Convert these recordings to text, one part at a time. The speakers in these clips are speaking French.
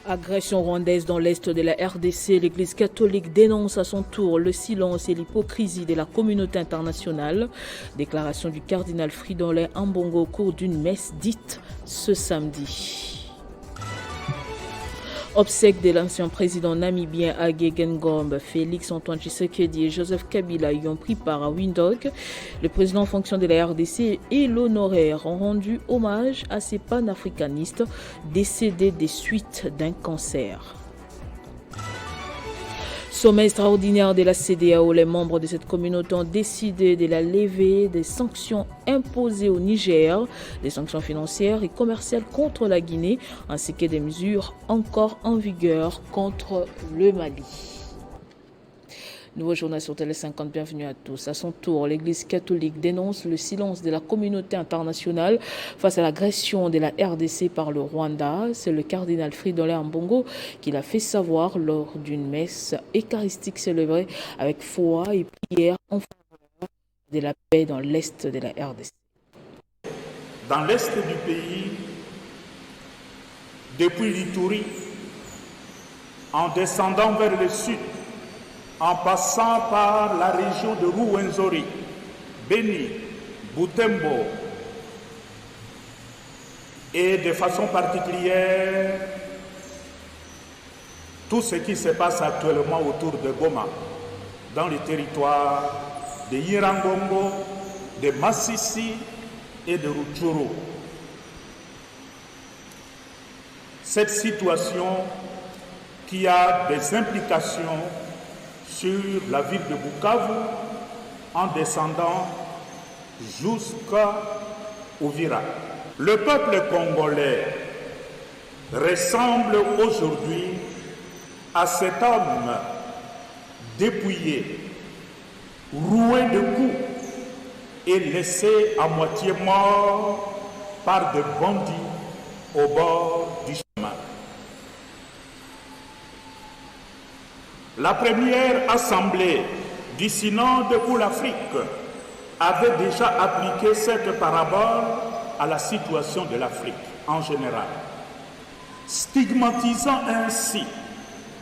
Agression rwandaise dans l'est de la RDC, l'Église catholique dénonce à son tour le silence et l'hypocrisie de la communauté internationale. Déclaration du cardinal Fridolin Ambongo au cours d'une messe dite ce samedi. Obsèques de l'ancien président namibien Hage Geingob, Félix Antoine Tshisekedi et Joseph Kabila y ont pris part à Windhoek. Le président en fonction de la RDC et l'honoraire ont rendu hommage à ces panafricanistes décédés des suites d'un cancer. Sommet extraordinaire de la CEDEAO, les membres de cette communauté ont décidé de la levée des sanctions imposées au Niger, des sanctions financières et commerciales contre la Guinée, ainsi que des mesures encore en vigueur contre le Mali. Nouveau journal sur Télé 50, bienvenue à tous. À son tour, l'Église catholique dénonce le silence de la communauté internationale face à l'agression de la RDC par le Rwanda. C'est le cardinal Fridolin Ambongo qui l'a fait savoir lors d'une messe eucharistique célébrée avec foi et prière en faveur de la paix dans l'est de la RDC. Dans l'est du pays, depuis l'Ituri, en descendant vers le sud, en passant par la région de Rwenzori, Beni, Butembo et de façon particulière tout ce qui se passe actuellement autour de Goma, dans les territoires de Yirangongo, de Massissi et de Rutshuru. Cette situation qui a des implications sur la ville de Bukavu en descendant jusqu'à Uvira. Le peuple congolais ressemble aujourd'hui à cet homme dépouillé, roué de coups et laissé à moitié mort par des bandits au bord du chemin. La première assemblée du Synode pour l'Afrique avait déjà appliqué cette parabole à la situation de l'Afrique en général, stigmatisant ainsi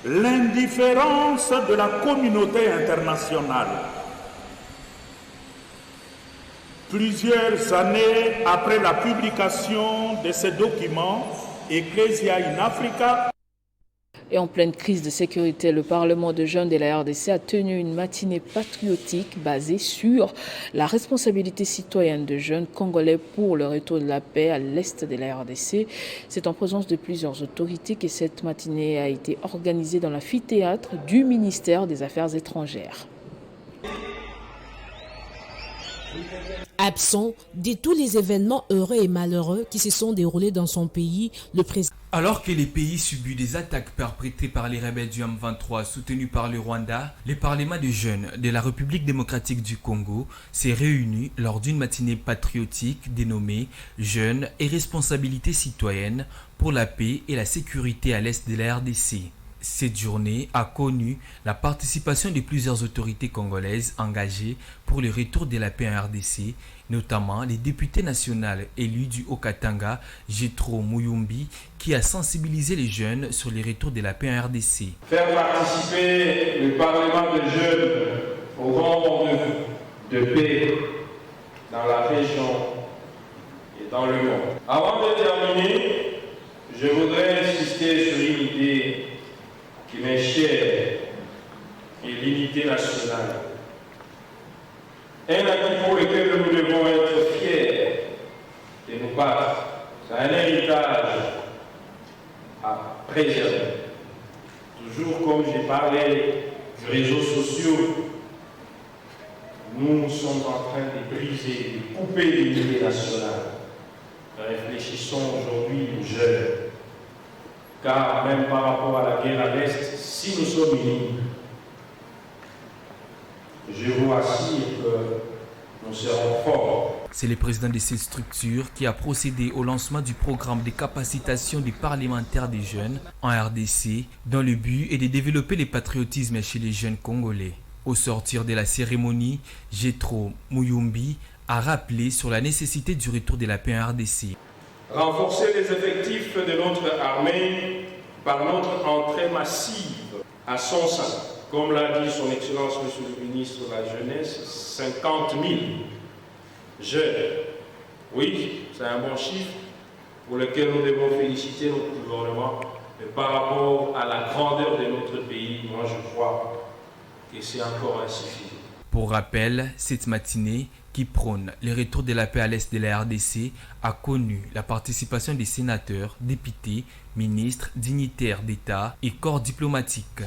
l'indifférence de la communauté internationale. Plusieurs années après la publication de ce document, Ecclesia in Africa, Et en pleine crise de sécurité, le Parlement de jeunes de la RDC a tenu une matinée patriotique basée sur la responsabilité citoyenne de jeunes congolais pour le retour de la paix à l'est de la RDC. C'est en présence de plusieurs autorités que cette matinée a été organisée dans l'amphithéâtre du ministère des Affaires étrangères. Absent de tous les événements heureux et malheureux qui se sont déroulés dans son pays, le président... Alors que les pays subit des attaques perpétrées par les rebelles du M23 soutenus par le Rwanda, le Parlement des jeunes de la République démocratique du Congo s'est réuni lors d'une matinée patriotique dénommée « Jeunes et responsabilité citoyenne pour la paix et la sécurité à l'est de la RDC ». Cette journée a connu la participation de plusieurs autorités congolaises engagées pour le retour de la paix en RDC, notamment les députés nationaux élus du Haut-Katanga, Jethro Muyumbi, qui a sensibilisé les jeunes sur le retour de la paix en RDC. Faire participer le Parlement des jeunes au grand rendez-vous de paix dans la région et dans le monde. Avant de terminer, je voudrais insister sur une idée qui m'est chère et l'unité nationale. Un acquis pour lequel nous devons être fiers de nous battre. C'est un héritage à préserver. Toujours comme j'ai parlé des réseaux sociaux, nous sommes en train de briser, de couper l'unité nationale. Réfléchissons aujourd'hui aux jeunes. Car même par rapport à la guerre à l'Est, si nous sommes unis, je vous assure que nous serons forts. C'est le président de cette structure qui a procédé au lancement du programme de capacitation des parlementaires des jeunes en RDC, dont le but est de développer le patriotisme chez les jeunes congolais. Au sortir de la cérémonie, Jethro Muyumbi a rappelé sur la nécessité du retour de la paix en RDC. Renforcer les effectifs de notre armée par notre entrée massive à son sein. Comme l'a dit son Excellence Monsieur le Ministre de la Jeunesse, 50 000 jeunes. Oui, c'est un bon chiffre pour lequel nous devons féliciter notre gouvernement. Mais par rapport à la grandeur de notre pays, moi je crois que c'est encore insuffisant. Pour rappel, cette matinée qui prône le retour de la paix à l'est de la RDC a connu la participation des sénateurs, députés, ministres, dignitaires d'État et corps diplomatiques.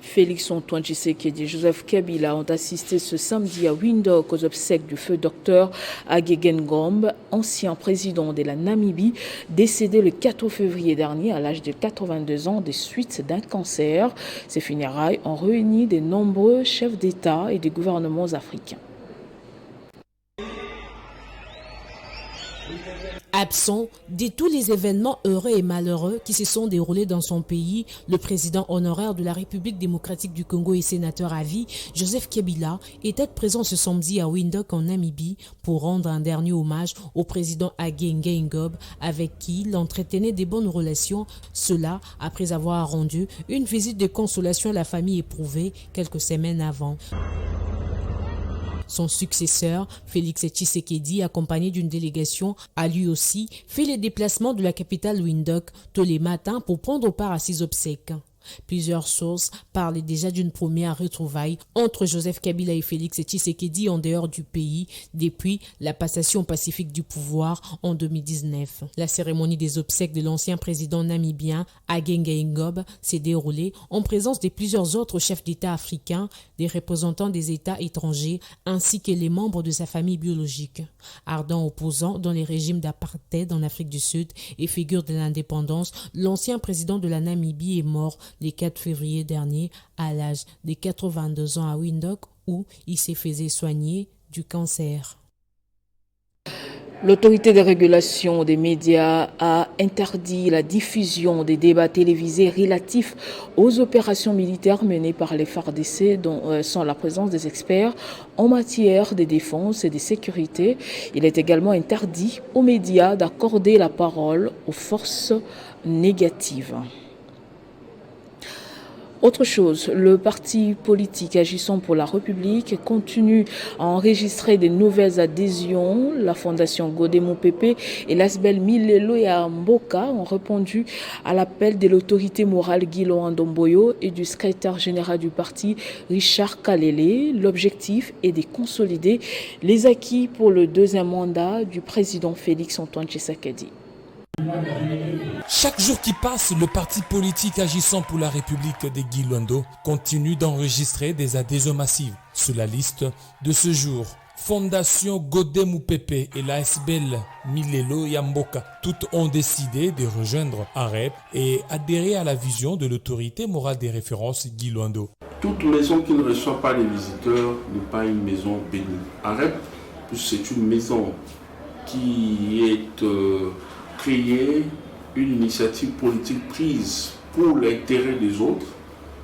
Félix-Antoine Tshisekedi et Joseph Kabila ont assisté ce samedi à Windhoek aux obsèques du feu Dr Agegen Ngombe, ancien président de la Namibie, décédé le 4 février dernier à l'âge de 82 ans des suites d'un cancer. Ces funérailles ont réuni de nombreux chefs d'État et de gouvernements africains. Absent de tous les événements heureux et malheureux qui se sont déroulés dans son pays, le président honoraire de la République démocratique du Congo et sénateur à vie, Joseph Kabila, était présent ce samedi à Windhoek en Namibie pour rendre un dernier hommage au président Agegen Ngombe avec qui il entretenait des bonnes relations, cela après avoir rendu une visite de consolation à la famille éprouvée quelques semaines avant. Son successeur, Félix Tshisekedi, accompagné d'une délégation, a lui aussi fait les déplacements de la capitale Windhoek tous les matins pour prendre part à ses obsèques. Plusieurs sources parlent déjà d'une première retrouvaille entre Joseph Kabila et Félix Tshisekedi en dehors du pays depuis la passation pacifique du pouvoir en 2019. La cérémonie des obsèques de l'ancien président namibien Agegen Ngombe s'est déroulée en présence de plusieurs autres chefs d'État africains, des représentants des États étrangers ainsi que les membres de sa famille biologique. Ardent opposant dans les régimes d'apartheid en Afrique du Sud et figure de l'indépendance, l'ancien président de la Namibie est mort le 4 février dernier à l'âge de 82 ans à Windhoek où il s'est fait soigner du cancer. L'autorité de régulation des médias a interdit la diffusion des débats télévisés relatifs aux opérations militaires menées par les FARDC sans la présence des experts en matière de défense et de sécurité. Il est également interdit aux médias d'accorder la parole aux forces négatives. Autre chose, le parti politique agissant pour la République continue à enregistrer de nouvelles adhésions. La fondation Godemo Pepe et l'Asbel Milelo et Mboka ont répondu à l'appel de l'autorité morale Guilo Ndomboyo et du secrétaire général du parti Richard Kalele. L'objectif est de consolider les acquis pour le deuxième mandat du président Félix-Antoine Tshisekedi. Chaque jour qui passe, le parti politique agissant pour la République de Guiloando continue d'enregistrer des adhésions massives. Sur la liste de ce jour, Fondation Godemu Pepe et l'ASBL Milelo Yamboka, toutes ont décidé de rejoindre AREP et adhérer à la vision de l'autorité morale des références Guiloando. Toute maison qui ne reçoit pas les visiteurs n'est pas une maison bénie. AREP, c'est une maison qui est créée, une initiative politique prise pour l'intérêt des autres.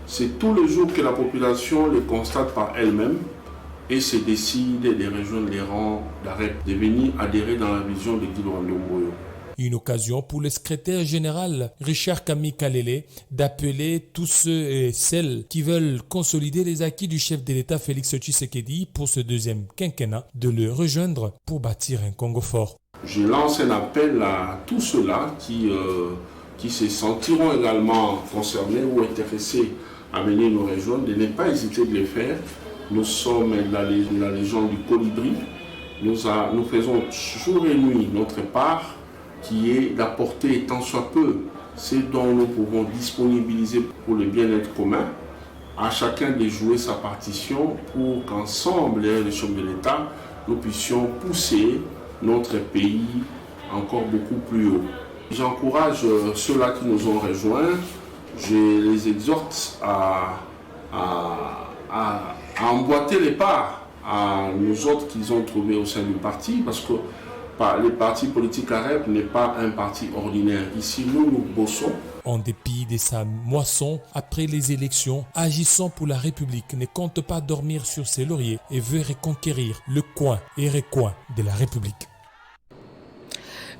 C'est tous les jours que la population le constate par elle-même et se décide de rejoindre les rangs d'AREP, de venir adhérer dans la vision de Guilo Ndomboyo. Une occasion pour le secrétaire général Richard Kalele d'appeler tous ceux et celles qui veulent consolider les acquis du chef de l'État Félix Tshisekedi pour ce deuxième quinquennat de le rejoindre pour bâtir un Congo fort. Je lance un appel à tous ceux-là qui se sentiront également concernés ou intéressés à venir nous rejoindre, de ne pas hésiter de le faire. Nous sommes la Légion du Colibri. Nous faisons jour et nuit notre part, qui est d'apporter tant soit peu ce dont nous pouvons disponibiliser pour le bien-être commun, à chacun de jouer sa partition pour qu'ensemble, les chefs de l'État, nous puissions pousser notre pays encore beaucoup plus haut. J'encourage ceux-là qui nous ont rejoints, je les exhorte à emboîter les pas à nous autres qu'ils ont trouvés au sein du parti, parce que le parti politique AREP n'est pas un parti ordinaire. Ici, nous bossons. En dépit de sa moisson après les élections, agissant pour la République ne compte pas dormir sur ses lauriers et veut reconquérir le coin et recoin de la République.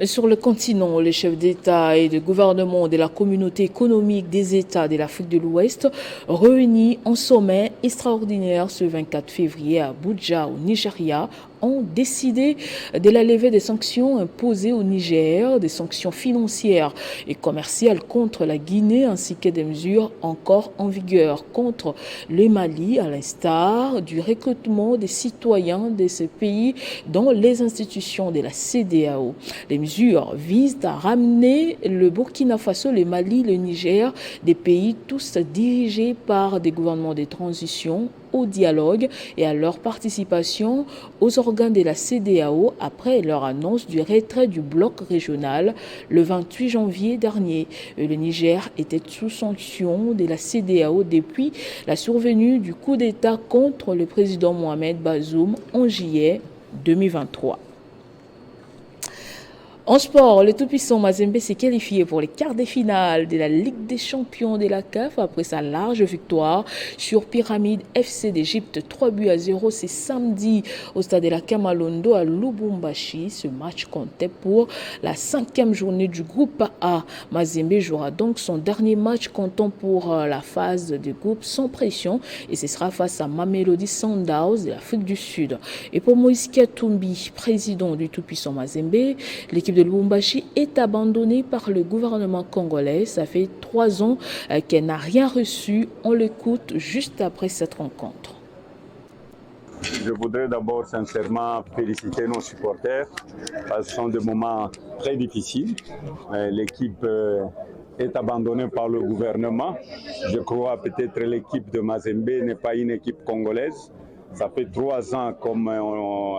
Sur le continent, les chefs d'État et de gouvernement de la communauté économique des États de l'Afrique de l'Ouest réunis en sommet extraordinaire ce 24 février à Abuja, au Nigeria, ont décidé de la levée des sanctions imposées au Niger, des sanctions financières et commerciales contre la Guinée ainsi que des mesures encore en vigueur contre le Mali, à l'instar du recrutement des citoyens de ce pays dans les institutions de la CEDEAO. Les mesures visent à ramener le Burkina Faso, le Mali, le Niger, des pays tous dirigés par des gouvernements de transition, au dialogue et à leur participation aux organes de la CEDEAO après leur annonce du retrait du bloc régional le 28 janvier dernier. Le Niger était sous sanction de la CEDEAO depuis la survenue du coup d'État contre le président Mohamed Bazoum en juillet 2023. En sport, le tout-puissant Mazembe s'est qualifié pour les quarts de finale de la Ligue des champions de la CAF après sa large victoire sur Pyramide FC d'Égypte 3-0 ce samedi au stade de la Kamalondo à Lubumbashi. Ce match comptait pour la 5e journée du groupe A. Mazembe jouera donc son dernier match comptant pour la phase de groupe sans pression et ce sera face à Mamelodi Sundowns de l'Afrique du Sud. Et pour Moïse Katumbi, président du tout-puissant Mazembe, l'équipe de Lubumbashi est abandonnée par le gouvernement congolais. Ça fait 3 ans qu'elle n'a rien reçu. On l'écoute juste après cette rencontre. Je voudrais d'abord sincèrement féliciter nos supporters parce que ce sont des moments très difficiles. L'équipe est abandonnée par le gouvernement. Je crois peut-être l'équipe de Mazembe n'est pas une équipe congolaise. Ça fait 3 ans, comme on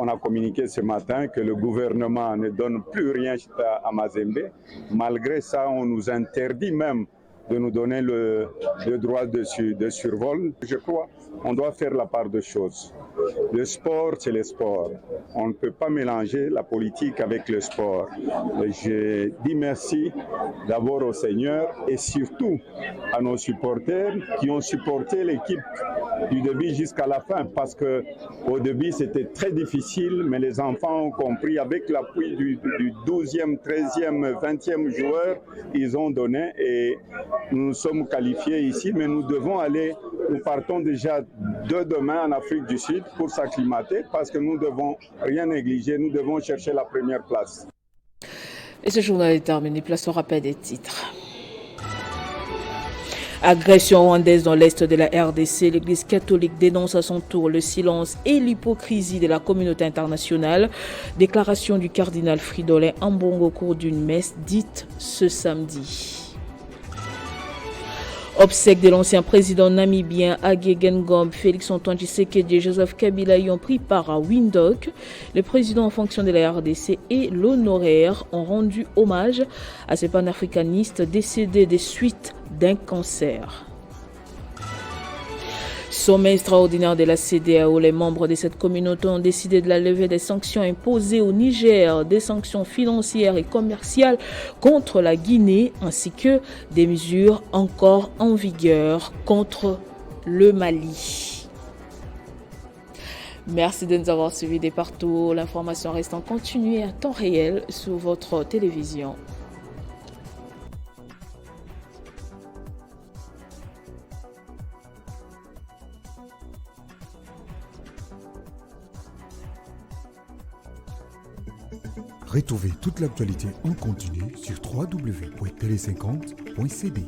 a communiqué ce matin, que le gouvernement ne donne plus rien à Mazembe. Malgré ça, on nous interdit même de nous donner le droit de survol. Je crois qu'on doit faire la part des choses. Le sport, c'est le sport. On ne peut pas mélanger la politique avec le sport. Et je dis merci d'abord au Seigneur et surtout à nos supporters qui ont supporté l'équipe du début jusqu'à la fin parce qu'au début c'était très difficile, mais les enfants ont compris avec l'appui du 12e, 13e, 20e joueur, ils ont donné et nous sommes qualifiés ici, mais nous partons déjà de demain en Afrique du Sud pour s'acclimater parce que nous ne devons rien négliger, nous devons chercher la première place. Et ce journal est terminé, place au rappel des titres. Agression rwandaise dans l'est de la RDC, l'Église catholique dénonce à son tour le silence et l'hypocrisie de la communauté internationale. Déclaration du cardinal Fridolin Ambongo au cours d'une messe dite ce samedi. Obsèques de l'ancien président namibien Hage Geingob, Félix Antoine Tshisekedi et Joseph Kabila y ont pris part à Windhoek. Le président en fonction de la RDC et l'honoraire ont rendu hommage à ce panafricaniste décédé des suites d'un cancer. Sommet extraordinaire de la CEDEAO, les membres de cette communauté ont décidé de la levée des sanctions imposées au Niger, des sanctions financières et commerciales contre la Guinée, ainsi que des mesures encore en vigueur contre le Mali. Merci de nous avoir suivis de partout. L'information reste en continu et à temps réel sur votre télévision. Retrouvez toute l'actualité en continu sur www.tele50.cd.